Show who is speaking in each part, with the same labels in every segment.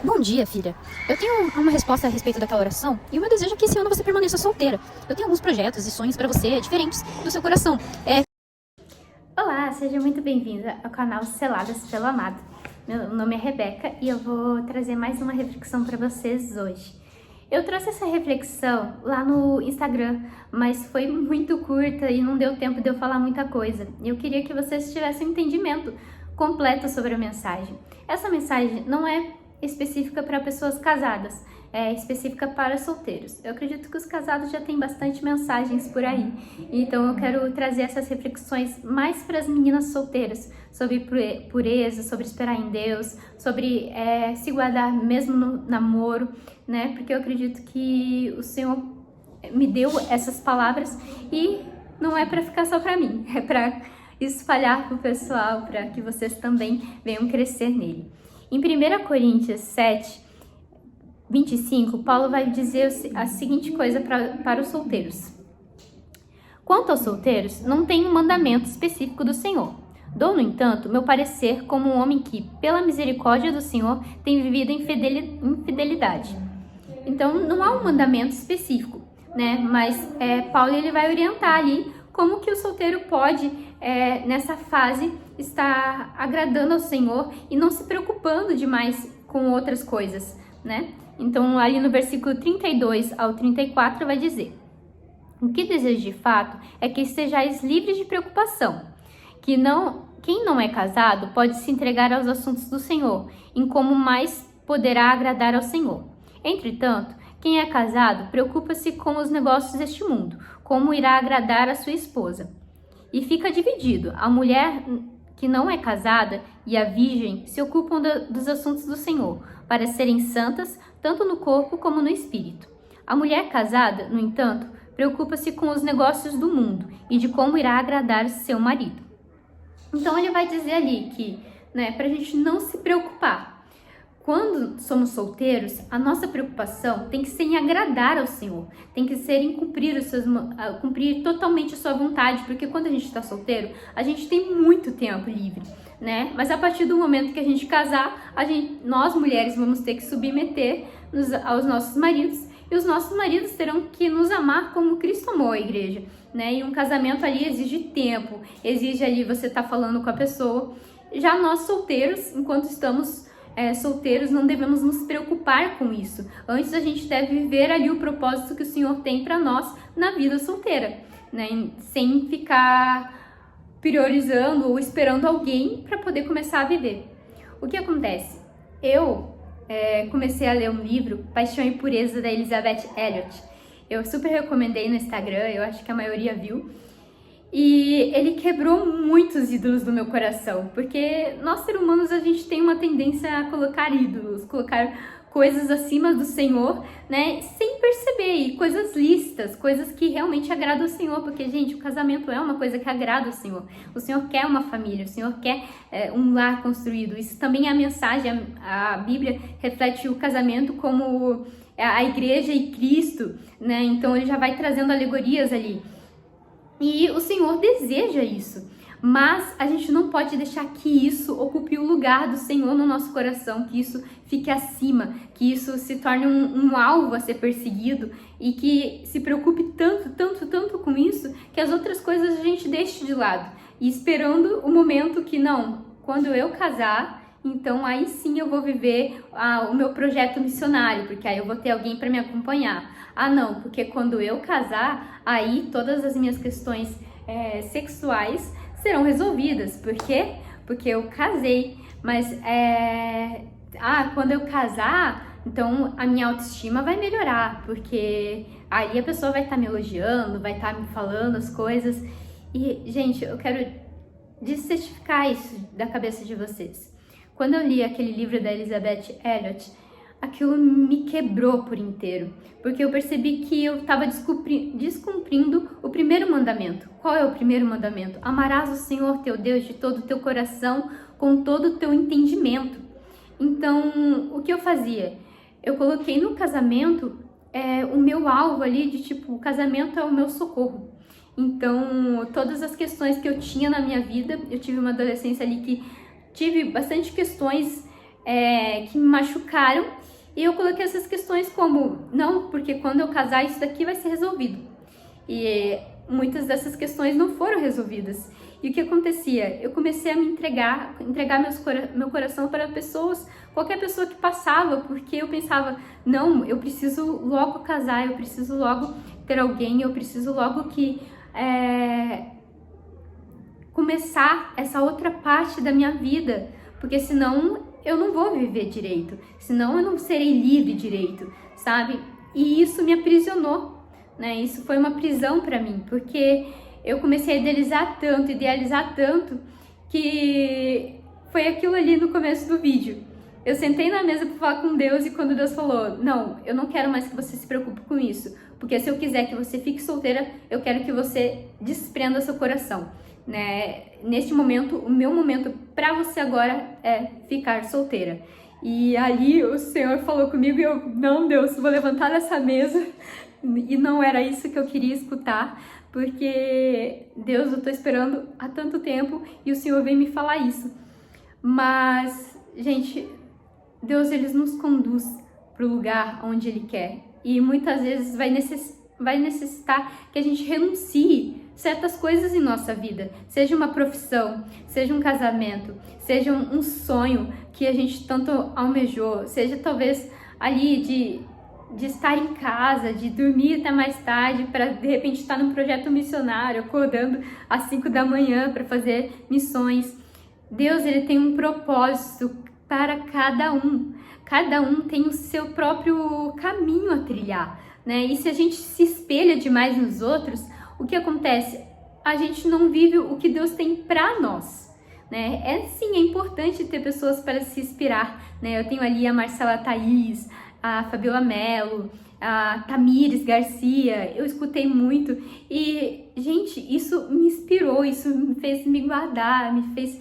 Speaker 1: Bom dia, filha. Eu tenho uma resposta a respeito daquela oração e o meu desejo é que esse ano você permaneça solteira. Eu tenho alguns projetos e sonhos pra você diferentes do seu coração.
Speaker 2: Olá, seja muito bem-vinda ao canal Seladas pelo Amado. Meu nome é Rebeca e eu vou trazer mais uma reflexão para vocês hoje. Eu trouxe essa reflexão lá no Instagram, mas foi muito curta e não deu tempo de eu falar muita coisa. Eu queria que vocês tivessem um entendimento completo sobre a mensagem. Essa mensagem não é específica para pessoas casadas, é específica para solteiros. Eu acredito que os casados já têm bastante mensagens por aí, então eu quero trazer essas reflexões mais para as meninas solteiras, sobre pureza, sobre esperar em Deus, sobre se guardar mesmo no namoro, né? Porque eu acredito que o Senhor me deu essas palavras e não é para ficar só para mim, é para espalhar para o pessoal, para que vocês também venham crescer nele. Em 1 Coríntios 7, 25, Paulo vai dizer a seguinte coisa para os solteiros. Quanto aos solteiros, não tem um mandamento específico do Senhor. Dou, no entanto, meu parecer como um homem que, pela misericórdia do Senhor, tem vivido em fidelidade. Então, não há um mandamento específico, né? Mas Paulo ele vai orientar ali como que o solteiro pode, nessa fase, estar agradando ao Senhor e não se preocupando demais com outras coisas, né? Então, ali no versículo 32 ao 34 vai dizer: o que desejo de fato é que estejais livres de preocupação, quem não é casado pode se entregar aos assuntos do Senhor, em como mais poderá agradar ao Senhor. Entretanto, quem é casado preocupa-se com os negócios deste mundo, como irá agradar a sua esposa. E fica dividido. A mulher que não é casada e a virgem se ocupam dos assuntos do Senhor, para serem santas, tanto no corpo como no espírito. A mulher casada, no entanto, preocupa-se com os negócios do mundo e de como irá agradar seu marido. Então ele vai dizer ali que, para a gente não se preocupar. Quando somos solteiros, a nossa preocupação tem que ser em agradar ao Senhor, tem que ser em cumprir totalmente a sua vontade, porque quando a gente está solteiro, a gente tem muito tempo livre, né? Mas a partir do momento que a gente casar, nós mulheres vamos ter que submeter aos nossos maridos, e os nossos maridos terão que nos amar como Cristo amou a igreja, né? E um casamento ali exige tempo, exige ali você estar falando com a pessoa. Já nós solteiros, enquanto estamos solteiros, não devemos nos preocupar com isso. Antes a gente deve viver ali o propósito que o Senhor tem para nós na vida solteira, né? Sem ficar priorizando ou esperando alguém para poder começar a viver. O que acontece? Eu comecei a ler um livro, Paixão e Pureza, da Elizabeth Elliot. Eu super recomendei no Instagram, eu acho que a maioria viu. E ele quebrou muitos ídolos do meu coração, porque nós, seres humanos, a gente tem uma tendência a colocar ídolos, colocar coisas acima do Senhor, né, sem perceber, e coisas listas, coisas que realmente agradam ao Senhor, porque, gente, o casamento é uma coisa que agrada ao Senhor. O Senhor quer uma família, o Senhor quer um lar construído. Isso também é a mensagem, a Bíblia reflete o casamento como a igreja e Cristo, né, então ele já vai trazendo alegorias ali. E o Senhor deseja isso, mas a gente não pode deixar que isso ocupe o lugar do Senhor no nosso coração, que isso fique acima, que isso se torne um alvo a ser perseguido e que se preocupe tanto com isso, que as outras coisas a gente deixe de lado, e esperando o momento que não, quando eu casar, então aí sim eu vou viver o meu projeto missionário, porque aí eu vou ter alguém para me acompanhar. Ah não, porque quando eu casar, aí todas as minhas questões sexuais serão resolvidas. Por quê? Porque eu casei. Mas quando eu casar, então a minha autoestima vai melhorar, porque aí a pessoa vai estar me elogiando, vai estar me falando as coisas. E, gente, eu quero descertificar isso da cabeça de vocês. Quando eu li aquele livro da Elizabeth Elliot, aquilo me quebrou por inteiro, porque eu percebi que eu estava descumprindo o primeiro mandamento. Qual é o primeiro mandamento? Amarás o Senhor teu Deus de todo o teu coração, com todo o teu entendimento. Então, o que eu fazia? Eu coloquei no casamento o meu alvo ali de tipo, o casamento é o meu socorro. Então, todas as questões que eu tinha na minha vida, eu tive uma adolescência ali que tive bastante questões que me machucaram, e eu coloquei essas questões como, não, porque quando eu casar isso daqui vai ser resolvido. E muitas dessas questões não foram resolvidas. E o que acontecia? Eu comecei a me entregar meu coração para pessoas, qualquer pessoa que passava, porque eu pensava, não, eu preciso logo casar, eu preciso logo ter alguém, eu preciso logo começar essa outra parte da minha vida, porque senão eu não vou viver direito, senão eu não serei livre direito, sabe? E isso me aprisionou, né? Isso foi uma prisão para mim, porque eu comecei a idealizar tanto, que foi aquilo ali no começo do vídeo. Eu sentei na mesa para falar com Deus e quando Deus falou, não, eu não quero mais que você se preocupe com isso, porque se eu quiser que você fique solteira, eu quero que você desprenda seu coração, né? Neste momento, o meu momento para você agora é ficar solteira. E ali o Senhor falou comigo e eu, não, Deus, vou levantar dessa mesa. E não era isso que eu queria escutar, porque Deus, eu tô esperando há tanto tempo e o Senhor vem me falar isso. Mas, gente, Deus, ele nos conduz para o lugar onde ele quer. E muitas vezes vai necessitar que a gente renuncie certas coisas em nossa vida, seja uma profissão, seja um casamento, seja um sonho que a gente tanto almejou, seja talvez ali de estar em casa, de dormir até mais tarde para de repente estar num projeto missionário, acordando às 5 da manhã para fazer missões. Deus, ele tem um propósito para cada um. Cada um tem o seu próprio caminho a trilhar, né? E se a gente se espelha demais nos outros, o que acontece? A gente não vive o que Deus tem para nós, né? Sim, é importante ter pessoas para se inspirar, né? Eu tenho ali a Marcela Thaís, a Fabiola Mello, a Tamires Garcia, eu escutei muito e, gente, isso me inspirou, isso me fez me guardar, me fez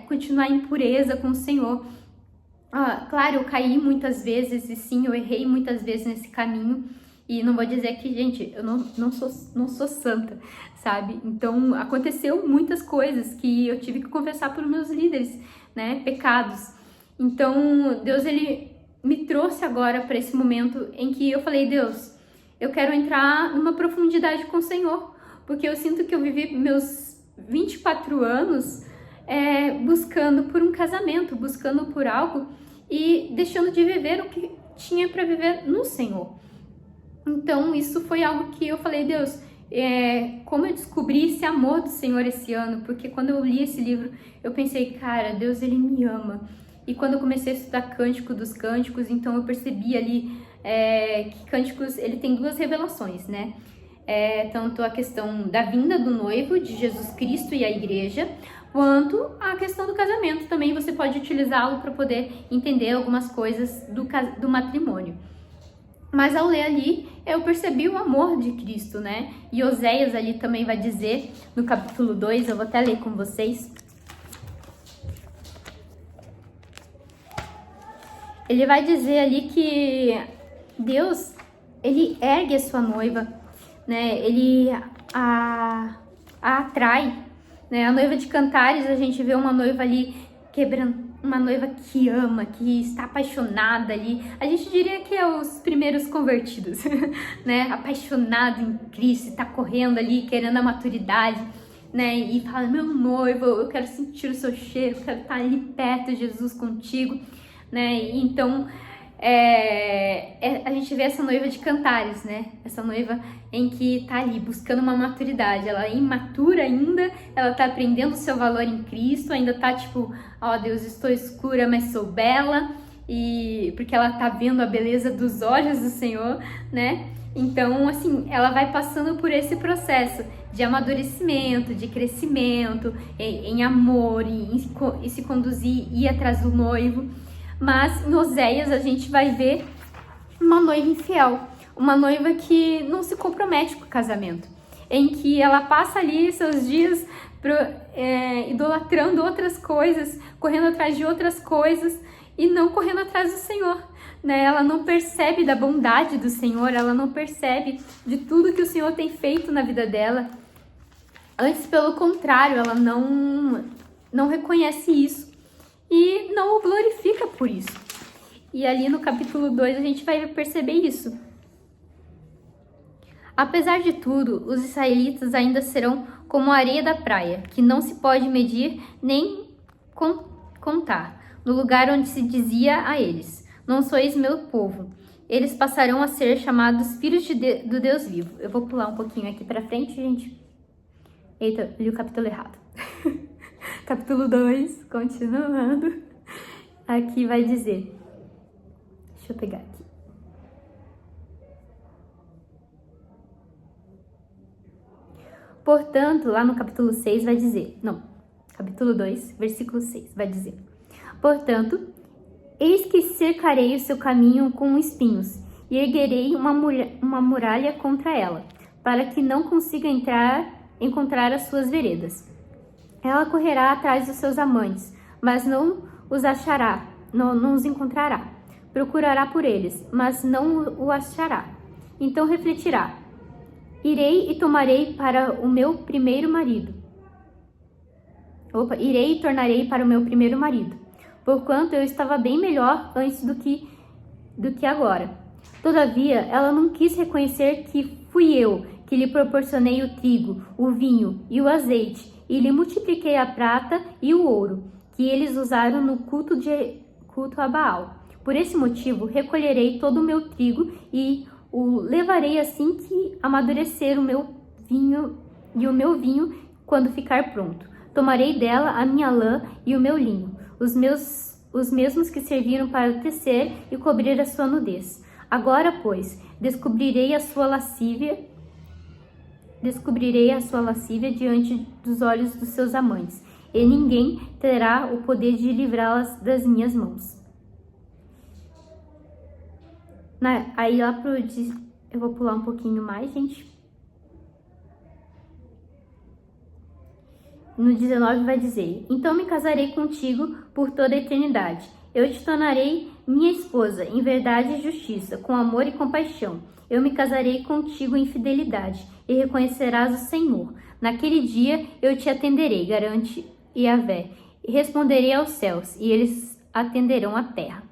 Speaker 2: continuar em pureza com o Senhor. Claro, eu caí muitas vezes e sim, eu errei muitas vezes nesse caminho e não vou dizer que, gente, eu não sou santa, sabe? Então, aconteceu muitas coisas que eu tive que confessar para os meus líderes, né? Pecados. Então, Deus, ele me trouxe agora para esse momento em que eu falei, Deus, eu quero entrar numa profundidade com o Senhor, porque eu sinto que eu vivi meus 24 anos buscando por um casamento, buscando por algo e deixando de viver o que tinha para viver no Senhor. Então, isso foi algo que eu falei, Deus, como eu descobri esse amor do Senhor esse ano, porque quando eu li esse livro, eu pensei, cara, Deus, ele me ama. E quando eu comecei a estudar Cântico dos Cânticos, então eu percebi ali que Cânticos, ele tem duas revelações, né? Tanto a questão da vinda do noivo, de Jesus Cristo e a igreja, quanto a questão do casamento. Também você pode utilizá-lo para poder entender algumas coisas do matrimônio. Mas ao ler ali, eu percebi o amor de Cristo, né? E Oséias ali também vai dizer, no capítulo 2, eu vou até ler com vocês. Ele vai dizer ali que Deus, ele ergue a sua noiva, né? Ele a atrai, né? A noiva de Cantares, a gente vê uma noiva ali quebrando, uma noiva que ama, que está apaixonada ali. A gente diria que é os primeiros convertidos, né? Apaixonado em Cristo, está correndo ali, querendo a maturidade, né? E fala, meu noivo, eu quero sentir o seu cheiro, eu quero estar ali perto de Jesus contigo, né? E então, a gente vê essa noiva de Cantares, né? Essa noiva em que tá ali buscando uma maturidade, ela é imatura ainda, ela tá aprendendo o seu valor em Cristo, ainda tá tipo, ó Deus, estou escura, mas sou bela, e porque ela tá vendo a beleza dos olhos do Senhor, né? Então, assim, ela vai passando por esse processo de amadurecimento, de crescimento, em amor, e se conduzir, ir atrás do noivo. Mas em Oséias a gente vai ver uma noiva infiel, uma noiva que não se compromete com o casamento, em que ela passa ali seus dias idolatrando outras coisas, correndo atrás de outras coisas e não correndo atrás do Senhor, né? Ela não percebe da bondade do Senhor, ela não percebe de tudo que o Senhor tem feito na vida dela. Antes, pelo contrário, ela não reconhece isso. e não o glorifica por isso. E ali no capítulo 2 a gente vai perceber isso. Apesar de tudo, os israelitas ainda serão como a areia da praia, que não se pode medir nem contar, no lugar onde se dizia a eles: não sois meu povo. Eles passarão a ser chamados filhos do Deus vivo. Eu vou pular um pouquinho aqui pra frente, gente. Eita, li o capítulo errado. Capítulo 2, continuando. Aqui vai dizer... Deixa eu pegar aqui. Portanto, lá no capítulo 6 vai dizer... Não, capítulo 2, versículo 6 vai dizer... Portanto, eis que cercarei o seu caminho com espinhos e erguerei uma muralha contra ela, para que não consiga encontrar as suas veredas. Ela correrá atrás dos seus amantes, mas não os achará, não os encontrará. Procurará por eles, mas não o achará. Então refletirá: irei e tomarei para o meu primeiro marido. Irei e tornarei para o meu primeiro marido, porquanto eu estava bem melhor antes do que agora. Todavia, ela não quis reconhecer que fui eu que lhe proporcionei o trigo, o vinho e o azeite, e lhe multipliquei a prata e o ouro, que eles usaram no culto a Baal. Por esse motivo, recolherei todo o meu trigo e o levarei assim que amadurecer o meu vinho e o meu vinho quando ficar pronto. Tomarei dela a minha lã e o meu linho, os mesmos que serviram para tecer e cobrir a sua nudez. Agora, pois, descobrirei a sua lascívia diante dos olhos dos seus amantes, e ninguém terá o poder de livrá-las das minhas mãos. Aí lá eu vou pular um pouquinho mais, gente. No 19 vai dizer: então me casarei contigo por toda a eternidade. Eu te tornarei minha esposa em verdade e justiça, com amor e compaixão. Eu me casarei contigo em fidelidade, e reconhecerás o Senhor. Naquele dia eu te atenderei, garante Yahvé, e responderei aos céus, e eles atenderão à terra.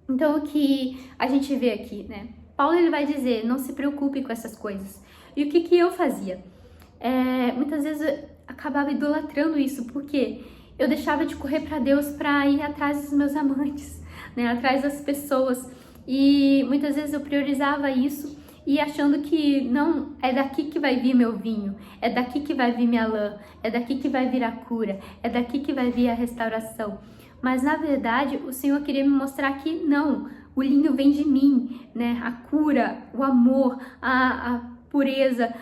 Speaker 2: Então, o que a gente vê aqui, né? Paulo ele vai dizer: não se preocupe com essas coisas. E o que eu fazia? Muitas vezes eu acabava idolatrando isso, porque eu deixava de correr para Deus para ir atrás dos meus amantes, né? Atrás das pessoas. E muitas vezes eu priorizava isso e achando que não, é daqui que vai vir meu vinho, é daqui que vai vir minha lã, é daqui que vai vir a cura, é daqui que vai vir a restauração. Mas na verdade o Senhor queria me mostrar que não, o linho vem de mim, né? A cura, o amor, a pureza,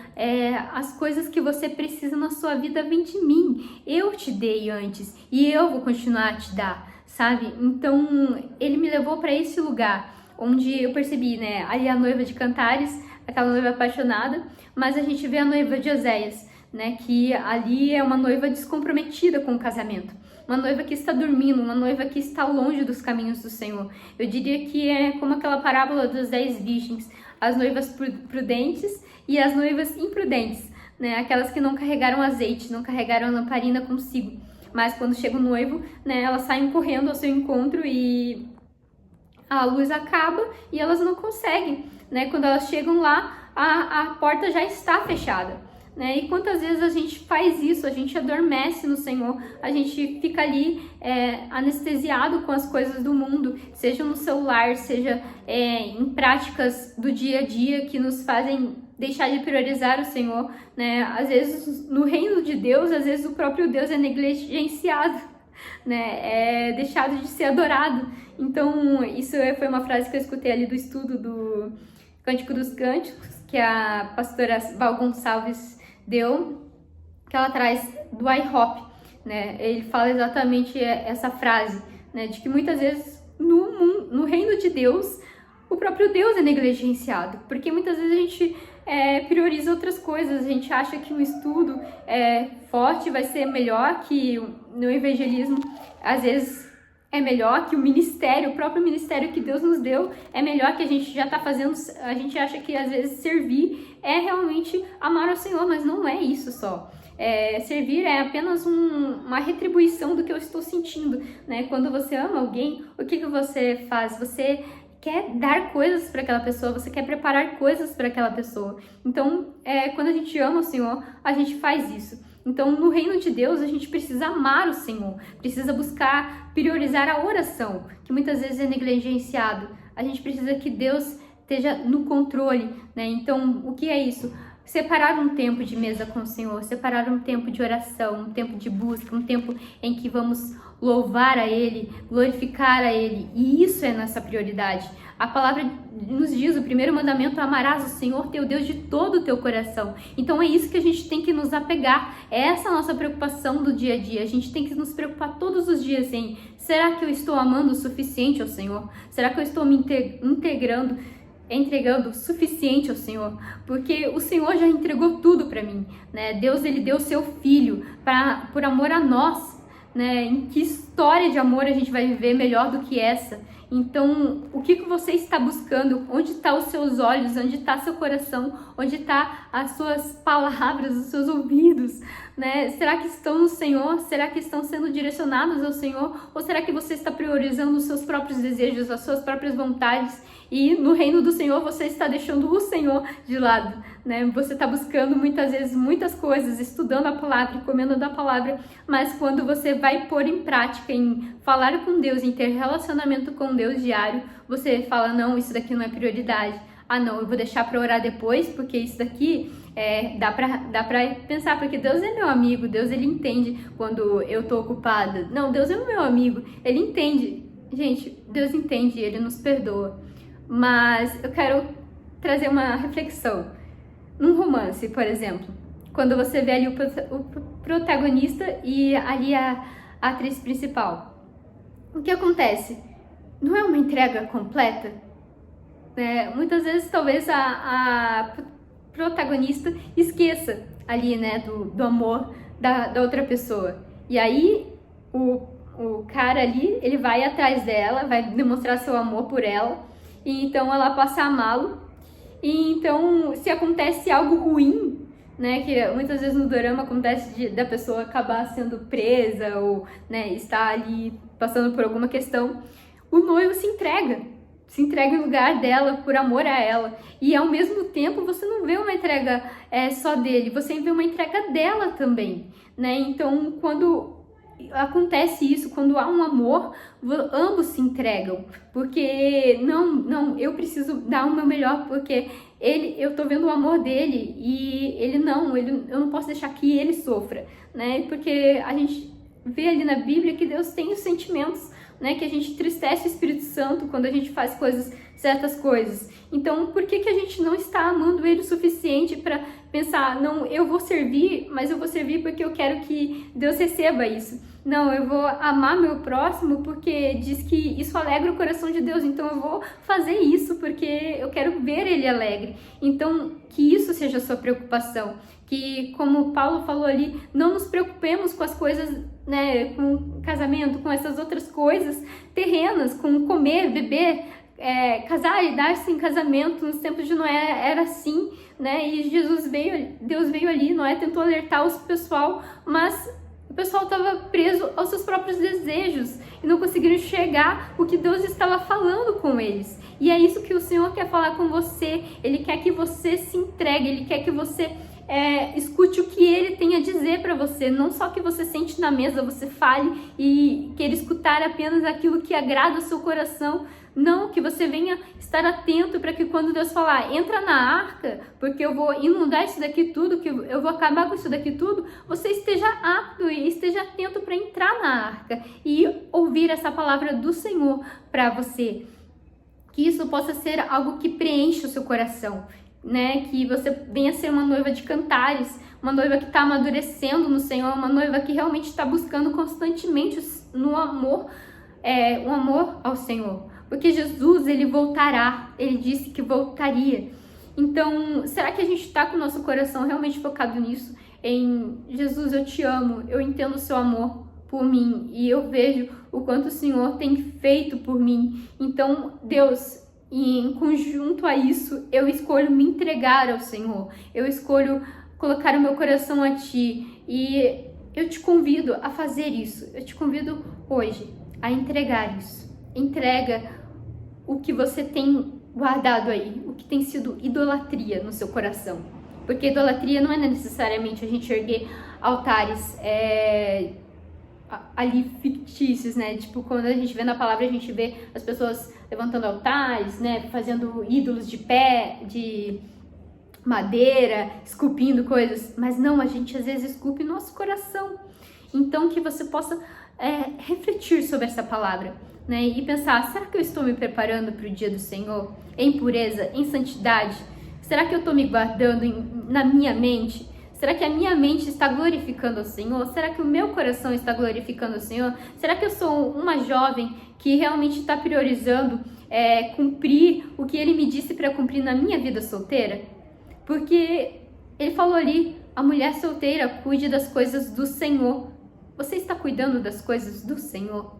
Speaker 2: as coisas que você precisa na sua vida vem de mim. Eu te dei antes e eu vou continuar a te dar, sabe? Então ele me levou para esse lugar onde eu percebi, né, ali a noiva de Cantares, aquela noiva apaixonada, mas a gente vê a noiva de Oséias, né, que ali é uma noiva descomprometida com o casamento, uma noiva que está dormindo, uma noiva que está longe dos caminhos do Senhor. Eu diria que é como aquela parábola dos 10 virgens, as noivas prudentes e as noivas imprudentes, né, aquelas que não carregaram azeite, não carregaram a lamparina consigo, mas quando chega o noivo, né, elas saem correndo ao seu encontro e a luz acaba e elas não conseguem, né? Quando elas chegam lá, a porta já está fechada, né? E quantas vezes a gente faz isso, a gente adormece no Senhor, a gente fica ali anestesiado com as coisas do mundo, seja no celular, seja em práticas do dia a dia que nos fazem deixar de priorizar o Senhor, né? Às vezes no reino de Deus, às vezes o próprio Deus é negligenciado, né? É deixado de ser adorado. Então, isso foi uma frase que eu escutei ali do estudo do Cântico dos Cânticos, que a pastora Val Gonçalves deu, que ela traz do IHOP, né? Ele fala exatamente essa frase, né? De que muitas vezes no reino de Deus, o próprio Deus é negligenciado, porque muitas vezes a gente prioriza outras coisas, a gente acha que um estudo forte vai ser melhor que no evangelismo, às vezes é melhor que o próprio ministério que Deus nos deu, é melhor que a gente já está fazendo. A gente acha que às vezes servir é realmente amar ao Senhor, mas não é isso só. Servir é apenas uma retribuição do que eu estou sentindo, né? Quando você ama alguém, o que você faz? Você quer dar coisas para aquela pessoa, você quer preparar coisas para aquela pessoa. Então, quando a gente ama o Senhor, a gente faz isso. Então, no reino de Deus, a gente precisa amar o Senhor, precisa buscar priorizar a oração, que muitas vezes é negligenciado. A gente precisa que Deus esteja no controle, né? Então, o que é isso? Separar um tempo de mesa com o Senhor, separar um tempo de oração, um tempo de busca, um tempo em que vamos louvar a Ele, glorificar a Ele. E isso é nossa prioridade. A palavra nos diz, o primeiro mandamento, amarás o Senhor teu Deus de todo o teu coração. Então é isso que a gente tem que nos apegar. É essa a nossa preocupação do dia a dia. A gente tem que nos preocupar todos os dias em: será que eu estou amando o suficiente ao Senhor? Será que eu estou me entregando o suficiente ao Senhor? Porque o Senhor já entregou tudo para mim, né? Deus, ele deu o seu Filho por amor a nós, né? Em que história de amor a gente vai viver melhor do que essa? Então, o que você está buscando? Onde estão os seus olhos? Onde está seu coração? Onde estão as suas palavras, os seus ouvidos? Né? Será que estão no Senhor? Será que estão sendo direcionados ao Senhor? Ou será que você está priorizando os seus próprios desejos, as suas próprias vontades? E no reino do Senhor você está deixando o Senhor de lado, né? Você está buscando muitas vezes muitas coisas, estudando a palavra e comendo da palavra, mas quando você vai pôr em prática, em falar com Deus, em ter relacionamento com Deus diário, você fala: não, isso daqui não é prioridade. Ah, não, eu vou deixar para orar depois, porque isso daqui dá pra pensar, porque Deus é meu amigo, Deus, ele entende quando eu tô ocupada. Não, Deus é o meu amigo, ele entende. Gente, Deus entende, ele nos perdoa. Mas eu quero trazer uma reflexão. Num romance, por exemplo, quando você vê ali o protagonista e ali a atriz principal, o que acontece? Não é uma entrega completa? Muitas vezes, talvez, a protagonista esqueça ali, né, do amor da outra pessoa. E aí, o cara ali, ele vai atrás dela, vai demonstrar seu amor por ela, e então ela passa a amá-lo. E então, se acontece algo ruim, né, que muitas vezes no dorama acontece da pessoa acabar sendo presa ou, né, estar ali passando por alguma questão, o noivo se entrega no lugar dela por amor a ela. E ao mesmo tempo você não vê uma entrega só dele, você vê uma entrega dela também, né? Então, quando acontece isso, quando há um amor, ambos se entregam, porque não, eu preciso dar o meu melhor, porque eu tô vendo o amor dele e eu não posso deixar que ele sofra, né? Porque a gente vê ali na Bíblia que Deus tem os sentimentos, né? Que a gente entristece o Espírito Santo quando a gente faz certas coisas. Então, por que a gente não está amando ele o suficiente para pensar: não, eu vou servir, mas eu vou servir porque eu quero que Deus receba isso. Não, eu vou amar meu próximo porque diz que isso alegra o coração de Deus, então eu vou fazer isso porque eu quero ver ele alegre. Então, que isso seja a sua preocupação. Que, como Paulo falou ali, não nos preocupemos com as coisas, né, com casamento, com essas outras coisas terrenas, com comer, beber, casar e dar-se em casamento. Nos tempos de Noé era assim, né? E Deus veio ali, Noé tentou alertar o pessoal, mas o pessoal estava preso aos seus próprios desejos e não conseguiram enxergar o que Deus estava falando com eles. E é isso que o Senhor quer falar com você. Ele quer que você se entregue, Ele quer que você escute o que Ele tem a dizer para você. Não só que você sente na mesa, você fale e queira escutar apenas aquilo que agrada o seu coração. Não, que você venha estar atento para que quando Deus falar: entra na arca, porque eu vou inundar isso daqui tudo, que eu vou acabar com isso daqui tudo, você esteja apto e esteja atento para entrar na arca e ouvir essa palavra do Senhor para você. Que isso possa ser algo que preenche o seu coração, né? Que você venha ser uma noiva de cantares, uma noiva que está amadurecendo no Senhor, uma noiva que realmente está buscando constantemente no amor, o amor ao Senhor. Porque Jesus, ele voltará, ele disse que voltaria. Então, será que a gente está com o nosso coração realmente focado nisso? Em Jesus, eu te amo, eu entendo o seu amor por mim e eu vejo o quanto o Senhor tem feito por mim. Então, Deus, em conjunto a isso, eu escolho me entregar ao Senhor. Eu escolho colocar o meu coração a Ti E eu te convido a fazer isso. Eu te convido hoje a entregar isso. Entrega o que você tem guardado aí, o que tem sido idolatria no seu coração. Porque idolatria não é necessariamente a gente erguer altares ali fictícios, né? Tipo, quando a gente vê na palavra, a gente vê as pessoas levantando altares, né? Fazendo ídolos de pé, de madeira, esculpindo coisas. Mas não, a gente às vezes esculpe nosso coração. Então, que você possa refletir sobre essa palavra, né? E pensar, será que eu estou me preparando para o dia do Senhor? Em pureza, em santidade? Será que eu estou me guardando na minha mente? Será que a minha mente está glorificando ao Senhor? Será que o meu coração está glorificando ao Senhor? Será que eu sou uma jovem que realmente está priorizando cumprir o que Ele me disse para cumprir na minha vida solteira? Porque Ele falou ali, a mulher solteira cuide das coisas do Senhor. Você está cuidando das coisas do Senhor?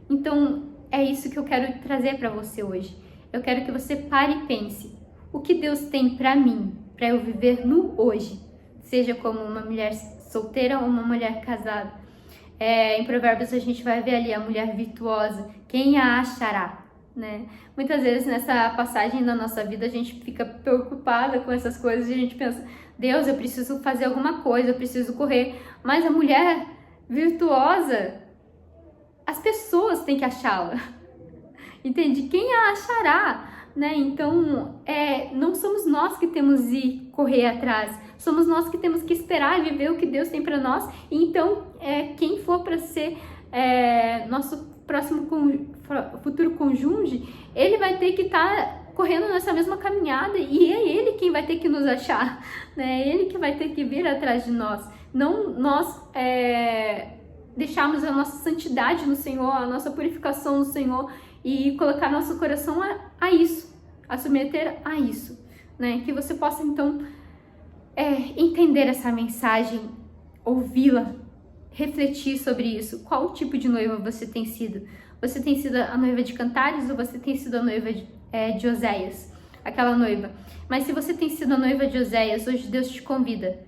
Speaker 2: Então, é isso que eu quero trazer para você hoje. Eu quero que você pare e pense. O que Deus tem para mim, para eu viver no hoje? Seja como uma mulher solteira ou uma mulher casada. Em Provérbios a gente vai ver ali a mulher virtuosa. Quem a achará? Né? Muitas vezes nessa passagem da nossa vida a gente fica preocupada com essas coisas e a gente pensa, Deus, eu preciso fazer alguma coisa, eu preciso correr. Mas a mulher virtuosa, as pessoas têm que achá-la. Entende? Quem a achará? Né? Então, não somos nós que temos que correr atrás, somos nós que temos que esperar e viver o que Deus tem para nós. E então, quem for para ser nosso próximo futuro cônjuge, ele vai ter que estar correndo nessa mesma caminhada e é ele quem vai ter que nos achar, né? É ele que vai ter que vir atrás de nós, não nós deixarmos a nossa santidade no Senhor, a nossa purificação no Senhor e colocar nosso coração a isso, a submeter a isso, né? Que você possa então entender essa mensagem, ouvi-la, refletir sobre isso. Qual tipo de noiva você tem sido? Você tem sido a noiva de Cantares ou você tem sido a noiva de Oséias? Aquela noiva. Mas se você tem sido a noiva de Oséias, hoje Deus te convida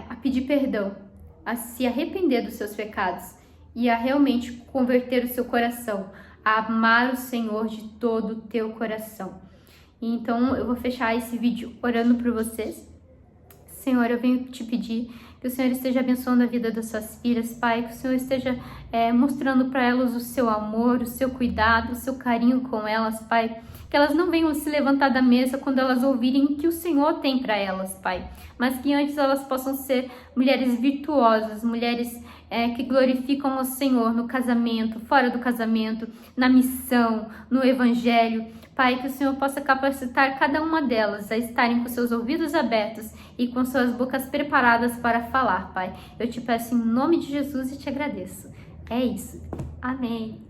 Speaker 2: a pedir perdão, a se arrepender dos seus pecados e a realmente converter o seu coração, a amar o Senhor de todo o teu coração. E então eu vou fechar esse vídeo orando por vocês. Senhor, eu venho te pedir que o Senhor esteja abençoando a vida das suas filhas, Pai, que o Senhor esteja mostrando para elas o seu amor, o seu cuidado, o seu carinho com elas, Pai. Que elas não venham se levantar da mesa quando elas ouvirem o que o Senhor tem para elas, Pai. Mas que antes elas possam ser mulheres virtuosas, mulheres que glorificam o Senhor no casamento, fora do casamento, na missão, no evangelho. Pai, que o Senhor possa capacitar cada uma delas a estarem com seus ouvidos abertos e com suas bocas preparadas para falar, Pai. Eu te peço em nome de Jesus e te agradeço. É isso. Amém.